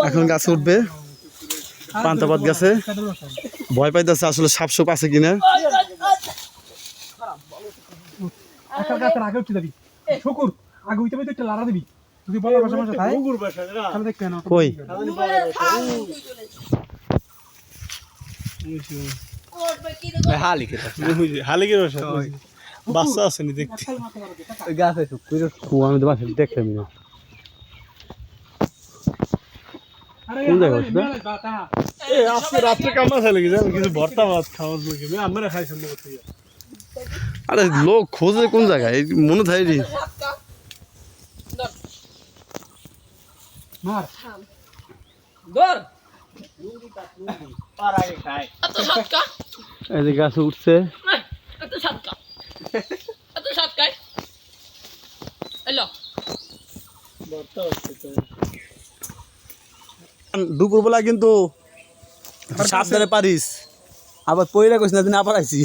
এখন গাছে উঠবে পান্তাপাত গাছে ভয় পাইতেছে আসলে সাপ সুপ আছে কিনা আগে উঠে যাবি শুকুর আগে উঠে একটা লাড়া দিবি যদি বলার ভাষা ভাষা তাই দেখবে না কই হালিকের বাচ্চা আছে নি দেখতে আমি তো বাসে দেখলাম না কোন জায়গায় উঠবে? আজকে রাত্রে কামড়া ফেলে গেছে আমি কিছু ভর্তা ভাত খাওয়ার জন্য আমরা খাইছেন না কোথায় আরে লোক খোঁজে কোন জায়গায় এই মনে থাকে রে মার এই যে গাছে উঠছে দুপুরবেলা কিন্তু সাবধানে পারিস আবার পয়লা কইস না দিন আবার আইছি